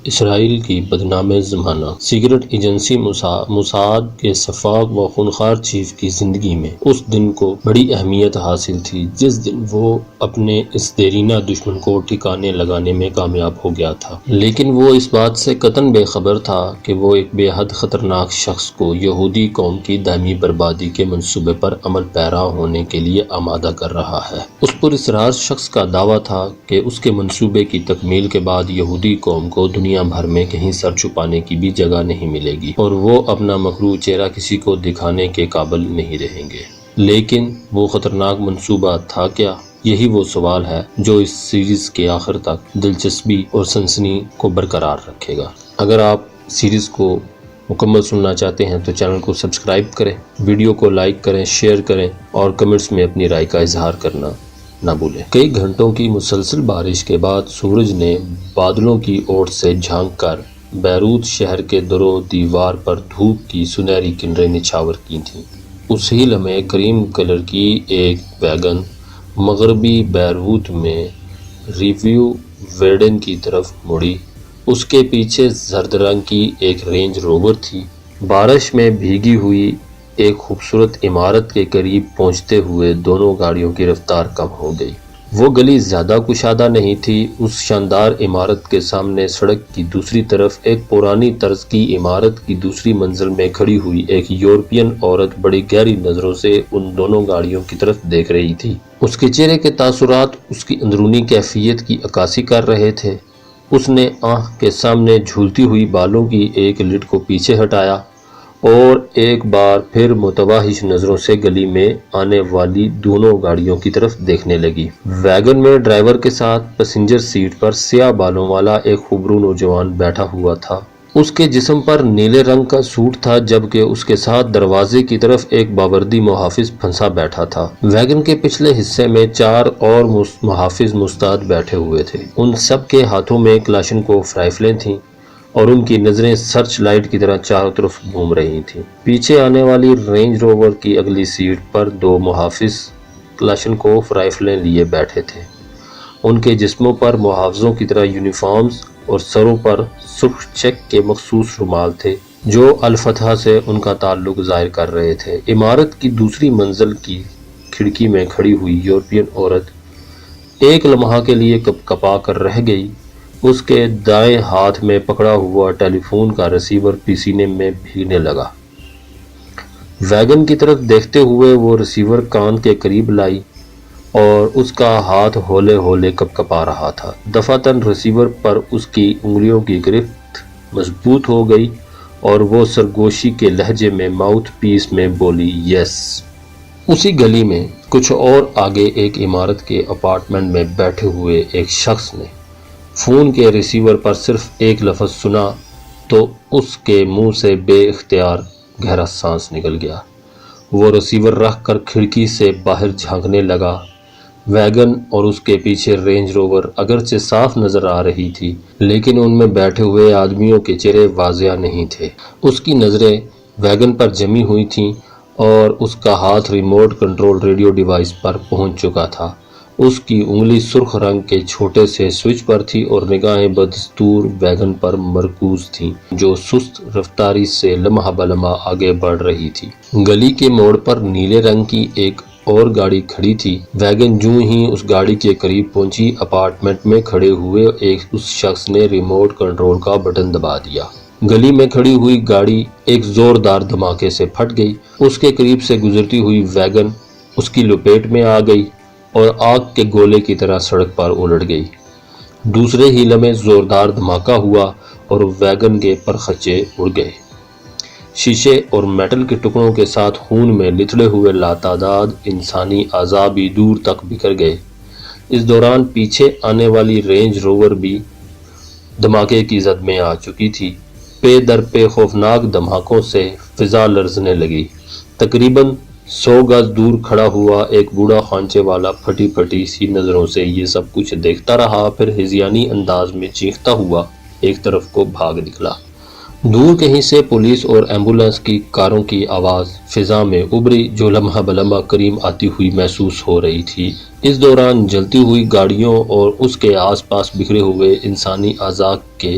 اسرائیل کی بدنام زمانہ۔ سیکرٹ ایجنسی موساد کے شفاق و خونخوار چیف کی زندگی میں اس دن کو بڑی اہمیت حاصل تھی جس دن وہ اپنے اس دیرینہ دشمن کو ٹھکانے لگانے میں کامیاب ہو گیا تھا، لیکن وہ اس بات سے قطعاً بے خبر تھا کہ وہ ایک بے حد خطرناک شخص کو یہودی قوم کی دائمی بربادی کے منصوبے پر عمل پیرا ہونے کے لیے آمادہ کر رہا ہے۔ اس پراسرار شخص کا دعویٰ تھا کہ اس کے منصوبے کی تکمیل کے بعد یہودی قوم کو دنیا بھر میں کہیں سر چھپانے کی بھی جگہ نہیں ملے گی اور وہ اپنا مکروہ چہرہ کسی کو دکھانے کے قابل نہیں رہیں گے۔ لیکن وہ خطرناک منصوبہ تھا کیا؟ یہی وہ سوال ہے جو اس سیریز کے آخر تک دلچسپی اور سنسنی کو برقرار رکھے گا۔ اگر آپ سیریز کو مکمل سننا چاہتے ہیں تو چینل کو سبسکرائب کریں، ویڈیو کو لائک کریں، شیئر کریں اور کمنٹس میں اپنی رائے کا اظہار کرنا نہ بھولیں۔ کئی گھنٹوں کی مسلسل بارش کے بعد سورج نے بادلوں کی اوٹ سے جھانک کر بیروت شہر کے در و دیوار پر دھوپ کی سنہری کرنیں نچھاور کی تھیں۔ اسی لمحے کریم کلر کی ایک ویگن مغربی بیروت میں ریویو ویڈن کی طرف مڑی۔ اس کے پیچھے زرد رنگ کی ایک رینج روور تھی۔ بارش میں بھیگی ہوئی ایک خوبصورت عمارت کے قریب پہنچتے ہوئے دونوں گاڑیوں کی رفتار کم ہو گئی۔ وہ گلی زیادہ کشادہ نہیں تھی۔ اس شاندار عمارت کے سامنے سڑک کی دوسری طرف ایک پرانی طرز کی عمارت کی دوسری منزل میں کھڑی ہوئی ایک یورپین عورت بڑی گہری نظروں سے ان دونوں گاڑیوں کی طرف دیکھ رہی تھی۔ اس کے چہرے کے تاثرات اس کی اندرونی کیفیت کی عکاسی کر رہے تھے۔ اس نے آنکھ کے سامنے جھولتی ہوئی بالوں کی ایک لٹ کو پیچھے ہٹایا اور ایک بار پھر متوحش نظروں سے گلی میں آنے والی دونوں گاڑیوں کی طرف دیکھنے لگی۔ ویگن میں ڈرائیور کے ساتھ پسنجر سیٹ پر سیاہ بالوں والا ایک خوبرو نوجوان بیٹھا ہوا تھا۔ اس کے جسم پر نیلے رنگ کا سوٹ تھا جبکہ اس کے ساتھ دروازے کی طرف ایک باوردی محافظ پھنسا بیٹھا تھا۔ ویگن کے پچھلے حصے میں 4 اور محافظ مستعد بیٹھے ہوئے تھے۔ ان سب کے ہاتھوں میں کلاشنکوف رائفلیں تھیں اور ان کی نظریں سرچ لائٹ کی طرح چاروں طرف گھوم رہی تھیں۔ پیچھے آنے والی رینج روور کی اگلی سیٹ پر 2 محافظ کلاشنکوف رائفلیں لیے بیٹھے تھے۔ ان کے جسموں پر محافظوں کی طرح یونیفارمز اور سروں پر سرخ چیک کے مخصوص رومال تھے جو الفتح سے ان کا تعلق ظاہر کر رہے تھے۔ عمارت کی دوسری منزل کی کھڑکی میں کھڑی ہوئی یورپین عورت ایک لمحہ کے لیے کپا کر رہ گئی۔ اس کے دائیں ہاتھ میں پکڑا ہوا ٹیلی فون کا ریسیور پسینے میں بھیگنے لگا۔ ویگن کی طرف دیکھتے ہوئے وہ ریسیور کان کے قریب لائی اور اس کا ہاتھ ہولے ہولے کپا رہا تھا۔ دفعتاً ریسیور پر اس کی انگلیوں کی گرفت مضبوط ہو گئی اور وہ سرگوشی کے لہجے میں ماؤتھ پیس میں بولی، یس۔ اسی گلی میں کچھ اور آگے ایک عمارت کے اپارٹمنٹ میں بیٹھے ہوئے ایک شخص نے فون کے ریسیور پر صرف ایک لفظ سنا تو اس کے منہ سے بے اختیار گہرا سانس نکل گیا۔ وہ ریسیور رکھ کر کھڑکی سے باہر جھانکنے لگا۔ ویگن اور اس کے پیچھے رینج روور اگرچہ صاف نظر آ رہی تھی لیکن ان میں بیٹھے ہوئے آدمیوں کے چہرے واضح نہیں تھے۔ اس کی نظریں ویگن پر جمی ہوئی تھیں اور اس کا ہاتھ ریموٹ کنٹرول ریڈیو ڈیوائس پر پہنچ چکا تھا۔ اس کی انگلی سرخ رنگ کے چھوٹے سے سوئچ پر تھی اور نگاہیں بدستور ویگن پر مرکوز تھیں جو سست رفتاری سے لمحہ بلمحہ آگے بڑھ رہی تھی۔ گلی کے موڑ پر نیلے رنگ کی ایک اور گاڑی کھڑی تھی۔ ویگن جوں ہی اس گاڑی کے قریب پہنچی، اپارٹمنٹ میں کھڑے ہوئے اس شخص نے ریموٹ کنٹرول کا بٹن دبا دیا۔ گلی میں کھڑی ہوئی گاڑی ایک زوردار دھماکے سے پھٹ گئی۔ اس کے قریب سے گزرتی ہوئی ویگن اس کی لپیٹ میں آ گئی اور آگ کے گولے کی طرح سڑک پر الٹ گئی۔ دوسرے ہی لمحے زوردار دھماکہ ہوا اور ویگن کے پرخچے اڑ گئے۔ شیشے اور میٹل کے ٹکڑوں کے ساتھ خون میں لتڑے ہوئے لاتعداد انسانی اعضاء بھی دور تک بکھر گئے۔ اس دوران پیچھے آنے والی رینج روور بھی دھماکے کی زد میں آ چکی تھی۔ پے در پے خوفناک دھماکوں سے فضا لرزنے لگی۔ تقریباً 100 گز دور کھڑا ہوا ایک بوڑھا خانچے والا پھٹی پھٹی سی نظروں سے یہ سب کچھ دیکھتا رہا، پھر ہذیانی انداز میں چیختا ہوا ایک طرف کو بھاگ نکلا۔ دور کہیں سے پولیس اور ایمبولینس کی کاروں کی آواز فضا میں ابھری جو لمحہ بلمحہ قریب آتی ہوئی محسوس ہو رہی تھی۔ اس دوران جلتی ہوئی گاڑیوں اور اس کے آس پاس بکھرے ہوئے انسانی اعضاء کے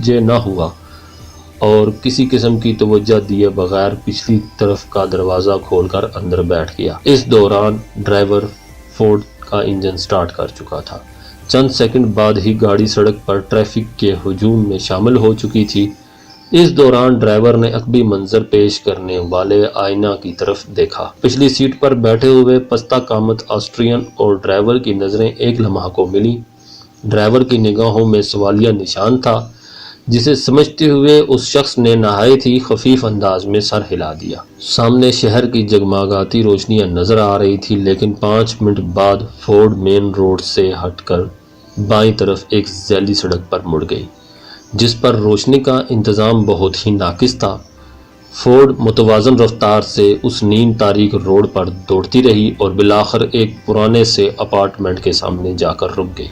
متوجہ نہ ہوا اور کسی قسم کی توجہ دیے بغیر پچھلی طرف کا دروازہ کھول کر اندر بیٹھ گیا۔ اس دوران ڈرائیور فورڈ کا انجن سٹارٹ کر چکا تھا۔ چند سیکنڈ بعد ہی گاڑی سڑک پر ٹریفک کے ہجوم میں شامل ہو چکی تھی۔ اس دوران ڈرائیور نے عقبی منظر پیش کرنے والے آئینہ کی طرف دیکھا۔ پچھلی سیٹ پر بیٹھے ہوئے پستہ قامت آسٹریین اور ڈرائیور کی نظریں ایک لمحہ کو ملی۔ ڈرائیور کی نگاہوں میں سوالیہ نشان تھا، جسے سمجھتے ہوئے اس شخص نے نہایت ہی خفیف انداز میں سر ہلا دیا۔ سامنے شہر کی جگمگاتی روشنیاں نظر آ رہی تھی، لیکن 5 منٹ بعد فورڈ مین روڈ سے ہٹ کر بائیں طرف ایک ذیلی سڑک پر مڑ گئی، جس پر روشنی کا انتظام بہت ہی ناقص تھا۔ فورڈ متوازن رفتار سے اس نیم تاریک روڈ پر دوڑتی رہی اور بالآخر ایک پرانے سے اپارٹمنٹ کے سامنے جا کر رک گئی۔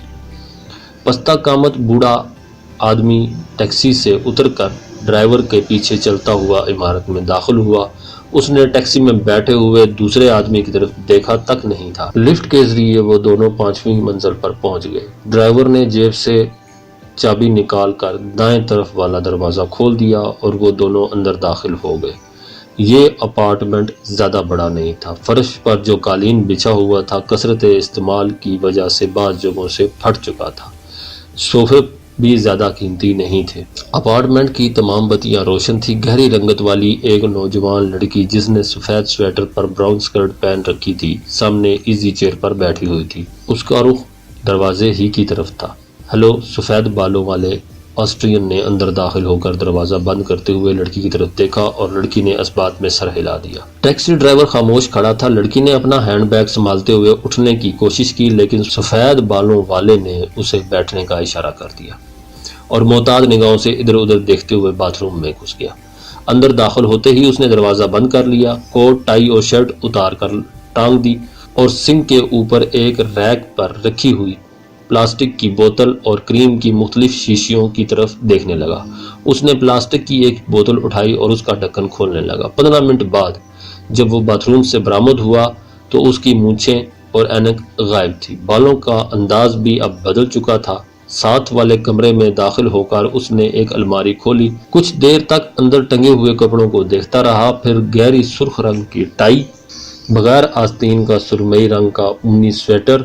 پستہ قامت بوڑھا آدمی ٹیکسی سے اتر کر ڈرائیور کے پیچھے چلتا ہوا عمارت میں داخل ہوا۔ اس نے ٹیکسی میں بیٹھے ہوئے دوسرے آدمی کی طرف دیکھا تک نہیں تھا۔ لفٹ کے ذریعے وہ دونوں 5ویں منزل پر پہنچ گئے۔ ڈرائیور نے جیب سے چابی نکال کر دائیں طرف والا دروازہ کھول دیا اور وہ دونوں اندر داخل ہو گئے۔ یہ اپارٹمنٹ زیادہ بڑا نہیں تھا۔ فرش پر جو قالین بچھا ہوا تھا کثرت استعمال کی وجہ سے بعض جگہوں سے پھٹ چکا تھا۔ صوفے بھی زیادہ قیمتی نہیں تھے۔ اپارٹمنٹ کی تمام بتیاں روشن تھی۔ گہری رنگت والی ایک نوجوان لڑکی جس نے سفید سویٹر پر براؤن سکرٹ پہن رکھی تھی سامنے ایزی چیئر پر بیٹھی ہوئی تھی۔ اس کا رخ دروازے ہی کی طرف تھا۔ ہلو، سفید بالوں والے آسٹریین نے اندر داخل ہو کر دروازہ بند کرتے ہوئے لڑکی کی طرف دیکھا اور لڑکی نے اس بات میں سر ہلا دیا۔ ٹیکسی ڈرائیور خاموش کھڑا تھا۔ لڑکی نے اپنا ہینڈ بیگ سنبھالتے ہوئے اٹھنے کی کوشش کی، لیکن سفید بالوں والے نے اسے بیٹھنے کا اشارہ کر دیا اور محتاط نگاہوں سے ادھر ادھر دیکھتے ہوئے باتھ روم میں گھس گیا۔ اندر داخل ہوتے ہی اس نے دروازہ بند کر لیا، کوٹ، ٹائی اور شرٹ اتار کر ٹانگ دی اور سنک کے اوپر ایک ریک پر رکھی ہوئی پلاسٹک کی بوتل اور کریم کی مختلف شیشیوں کی طرف دیکھنے لگا۔ اس نے پلاسٹک کی ایک بوتل اٹھائی اور اس کا ڈھکن کھولنے لگا۔ 15 منٹ بعد جب وہ باتھ روم سے برآمد ہوا تو اس کی مونچھیں اور اینک غائب تھی۔ بالوں کا انداز بھی اب بدل چکا تھا۔ ساتھ والے کمرے میں داخل ہو کر اس نے ایک الماری کھولی، کچھ دیر تک اندر ٹنگے ہوئے کپڑوں کو دیکھتا رہا، پھر گہری سرخ رنگ کی ٹائی، بغیر آستین کا سرمئی رنگ کا اونی سویٹر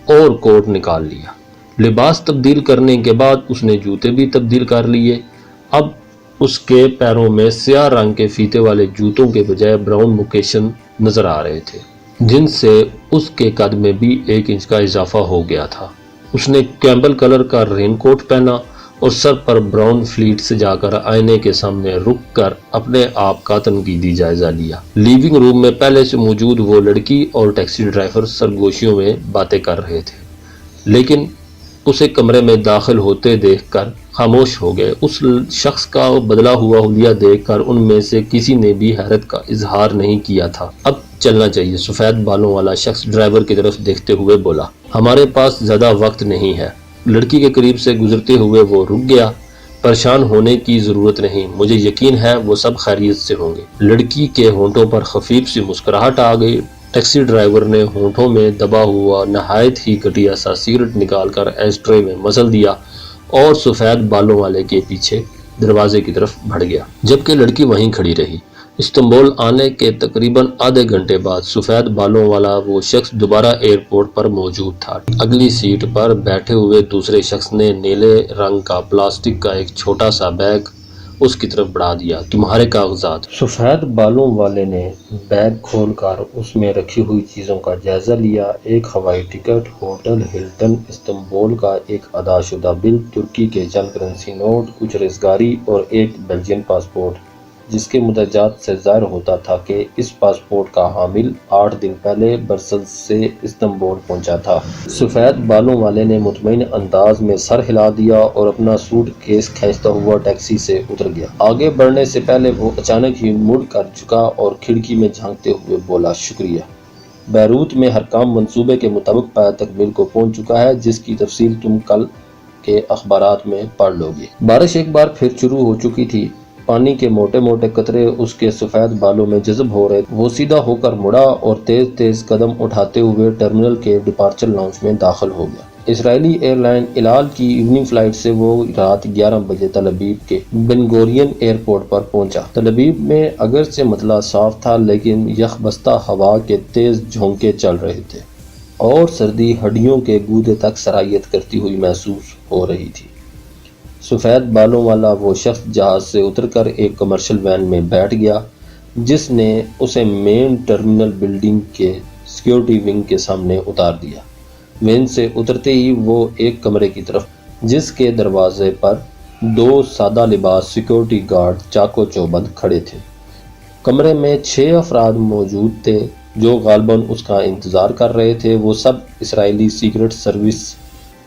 اور کوٹ نکال لیا۔ لباس تبدیل کرنے کے بعد اس نے جوتے بھی تبدیل کر لیے۔ اب اس کے پیروں میں سیاہ رنگ کے فیتے والے جوتوں کے بجائے براؤن موکیشن نظر آ رہے تھے، جن سے اس کے قد میں بھی 1 انچ کا اضافہ ہو گیا تھا۔ اس نے کیمبل کلر کا رین کوٹ پہنا اور سر پر براؤن فلیٹ سجا کر آئینے کے سامنے رک کر اپنے آپ کا تنقیدی جائزہ لیا۔ لیونگ روم میں پہلے سے موجود وہ لڑکی اور ٹیکسی ڈرائیور سرگوشیوں میں باتیں کر رہے تھے، لیکن اسے کمرے میں داخل ہوتے دیکھ کر خاموش ہو گئے۔ اس شخص کا بدلا ہوا حلیہ دیکھ کر ان میں سے کسی نے بھی حیرت کا اظہار نہیں کیا تھا۔ اب چلنا چاہیے، سفید بالوں والا شخص ڈرائیور کی طرف دیکھتے ہوئے بولا۔ ہمارے پاس زیادہ وقت نہیں ہے۔ لڑکی کے قریب سے گزرتے ہوئے وہ رک گیا۔ پریشان ہونے کی ضرورت نہیں، مجھے یقین ہے وہ سب خیریت سے ہوں گے۔ لڑکی کے ہونٹوں پر خفیف سی مسکراہٹ آ گئی۔ ٹیکسی ڈرائیور نے ہونٹوں میں دبا ہوا نہایت ہی گھٹیا سا سگریٹ نکال کر ایش ٹرے میں مزل دیا اور سفید بالوں والے کے پیچھے دروازے کی طرف بڑھ گیا، جبکہ لڑکی وہیں کھڑی رہی۔ استنبول آنے کے تقریباً آدھے گھنٹے بعد سفید بالوں والا وہ شخص دوبارہ ایئرپورٹ پر موجود تھا۔ اگلی سیٹ پر بیٹھے ہوئے دوسرے شخص نے نیلے رنگ کا پلاسٹک کا ایک چھوٹا سا بیگ اس کی طرف بڑھا دیا۔ تمہارے کاغذات۔ سفید بالوں والے نے بیگ کھول کر اس میں رکھی ہوئی چیزوں کا جائزہ لیا۔ ایک ہوائی ٹکٹ، ہوٹل ہلٹن استنبول کا ایک ادا شدہ بل، ترکی کے چند کرنسی نوٹ، کچھ رزگاری اور ایک بیلجین پاسپورٹ، جس کے مدرجات سے ظاہر ہوتا تھا کہ اس پاسپورٹ کا حامل 8 دن پہلے برسلز سے استنبول پہنچا تھا۔ سفید بالوں والے نے مطمئن انداز میں سر ہلا دیا اور اپنا سوٹ کیس کھینچتا ہوا ٹیکسی سے اتر گیا۔ آگے بڑھنے سے پہلے وہ اچانک ہی مڑ کر جھکا اور کھڑکی میں جھانکتے ہوئے بولا، شکریہ۔ بیروت میں ہر کام منصوبے کے مطابق پایہ تکمیل کو پہنچ چکا ہے، جس کی تفصیل تم کل کے اخبارات میں پڑھ لو گے۔ بارش ایک بار پھر شروع ہو چکی تھی۔ پانی کے موٹے موٹے قطرے اس کے سفید بالوں میں جذب ہو رہے۔ وہ سیدھا ہو کر مڑا اور تیز تیز قدم اٹھاتے ہوئے ٹرمینل کے ڈپارچر لاؤنج میں داخل ہو گیا۔ اسرائیلی ایئر لائن ایل آل کی ایوننگ فلائٹ سے وہ رات 11 بجے تل ابیب کے بن گورین ایئرپورٹ پر پہنچا۔ تل ابیب میں اگرچہ مطلع صاف تھا لیکن یخ بستہ ہوا کے تیز جھونکے چل رہے تھے اور سردی ہڈیوں کے گودے تک سرایت کرتی ہوئی محسوس ہو رہی تھی۔ سفید بالوں والا وہ شخص جہاز سے اتر کر ایک کمرشل وین میں بیٹھ گیا جس نے اسے مین ٹرمینل بلڈنگ کے سیکیورٹی ونگ کے سامنے اتار دیا۔ وین سے اترتے ہی وہ ایک کمرے کی طرف جس کے دروازے پر 2 سادہ لباس سیکیورٹی گارڈ چاقو چوبند کھڑے تھے۔ کمرے میں 6 افراد موجود تھے جو غالباً اس کا انتظار کر رہے تھے۔ وہ سب اسرائیلی سیکرٹ سروس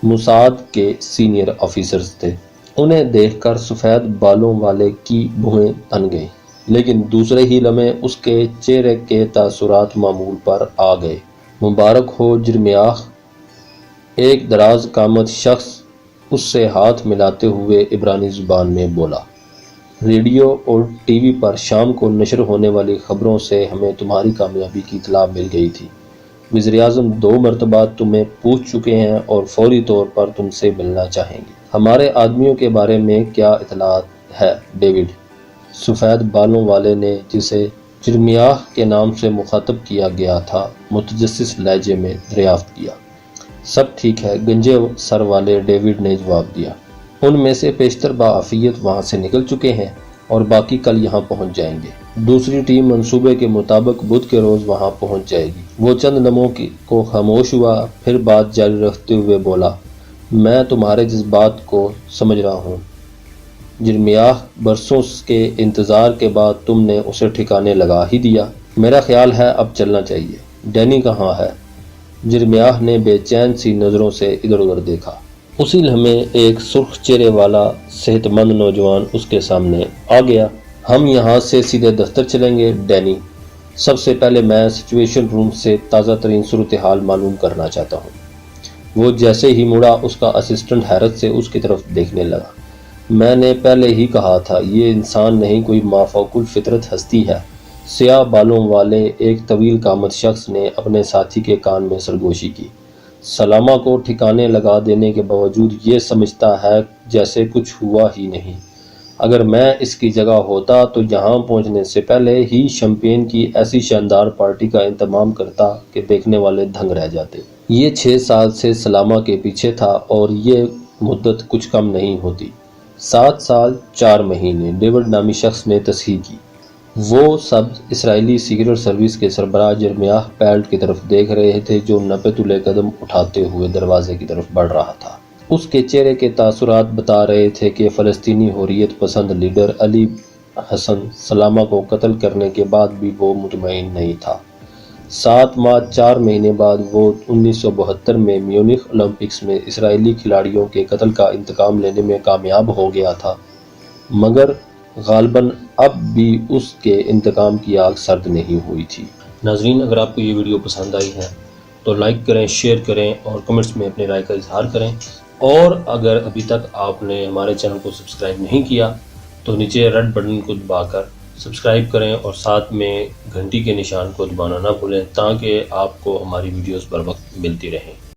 موساد کے سینئر آفیسرز تھے۔ انہیں دیکھ کر سفید بالوں والے کی بھویں تن گئیں لیکن دوسرے ہی لمحے اس کے چہرے کے تاثرات معمول پر آ گئے۔ مبارک ہو جرمیاہ، ایک دراز قامت شخص اس سے ہاتھ ملاتے ہوئے عبرانی زبان میں بولا۔ ریڈیو اور ٹی وی پر شام کو نشر ہونے والی خبروں سے ہمیں تمہاری کامیابی کی اطلاع مل گئی تھی۔ وزیر اعظم 2 مرتبہ تمہیں پوچھ چکے ہیں اور فوری طور پر تم سے ملنا چاہیں گے۔ ہمارے آدمیوں کے بارے میں کیا اطلاعات ہے ڈیوڈ؟ سفید بالوں والے نے جسے جرمیاہ کے نام سے مخاطب کیا گیا تھا متجسس لہجے میں دریافت کیا۔ سب ٹھیک ہے، گنجے سر والے ڈیوڈ نے جواب دیا۔ ان میں سے بیشتر بعافیت وہاں سے نکل چکے ہیں اور باقی کل یہاں پہنچ جائیں گے۔ دوسری ٹیم منصوبے کے مطابق بدھ کے روز وہاں پہنچ جائے گی۔ وہ چند لمحوں کو خاموش ہوا، پھر بات جاری رکھتے ہوئے بولا، میں تمہارے جذبات کو سمجھ رہا ہوں جرمیاہ، برسوں کے انتظار کے بعد تم نے اسے ٹھکانے لگا ہی دیا۔ میرا خیال ہے اب چلنا چاہیے۔ ڈینی کہاں ہے؟ جرمیاہ نے بے چین سی نظروں سے ادھر ادھر دیکھا۔ اسی لمحے ایک سرخ چہرے والا صحت مند نوجوان اس کے سامنے آ گیا۔ ہم یہاں سے سیدھے دفتر چلیں گے ڈینی۔ سب سے پہلے میں سچویشن روم سے تازہ ترین صورتحال معلوم کرنا چاہتا ہوں۔ وہ جیسے ہی مڑا اس کا اسسٹنٹ حیرت سے اس کی طرف دیکھنے لگا۔ میں نے پہلے ہی کہا تھا یہ انسان نہیں کوئی مافوق الفطرت ہستی ہے۔ سیاہ بالوں والے ایک طویل قامت شخص نے اپنے ساتھی کے کان میں سرگوشی کی۔ سلامہ کو ٹھکانے لگا دینے کے باوجود یہ سمجھتا ہے جیسے کچھ ہوا ہی نہیں۔ اگر میں اس کی جگہ ہوتا تو یہاں پہنچنے سے پہلے ہی شمپین کی ایسی شاندار پارٹی کا انتظام کرتا کہ دیکھنے والے دھنگ رہ جاتے۔ یہ 6 سال سے سلامہ کے پیچھے تھا اور یہ مدت کچھ کم نہیں ہوتی۔ 7 سال 4 مہینے، ڈیوڈ نامی شخص نے تصحیح کی۔ وہ سب اسرائیلی سیکرٹ سروس کے سربراہ جرمیاہ پیلٹ کی طرف دیکھ رہے تھے جو نپے تلے قدم اٹھاتے ہوئے دروازے کی طرف بڑھ رہا تھا۔ اس کے چہرے کے تاثرات بتا رہے تھے کہ فلسطینی حریت پسند لیڈر علی حسن سلامہ کو قتل کرنے کے بعد بھی وہ مطمئن نہیں تھا۔ 7 ماہ 4 مہینے بعد وہ 1972 میں میونخ اولمپکس میں اسرائیلی کھلاڑیوں کے قتل کا انتقام لینے میں کامیاب ہو گیا تھا، مگر غالباً اب بھی اس کے انتقام کی آگ سرد نہیں ہوئی تھی۔ ناظرین، اگر آپ کو یہ ویڈیو پسند آئی ہے تو لائک کریں، شیئر کریں اور کمنٹس میں اپنی رائے کا اظہار کریں، اور اگر ابھی تک آپ نے ہمارے چینل کو سبسکرائب نہیں کیا تو نیچے ریڈ بٹن کو دبا کر سبسکرائب کریں اور ساتھ میں گھنٹی کے نشان کو دبانا نہ بھولیں تاکہ آپ کو ہماری ویڈیوز بر وقت ملتی رہیں۔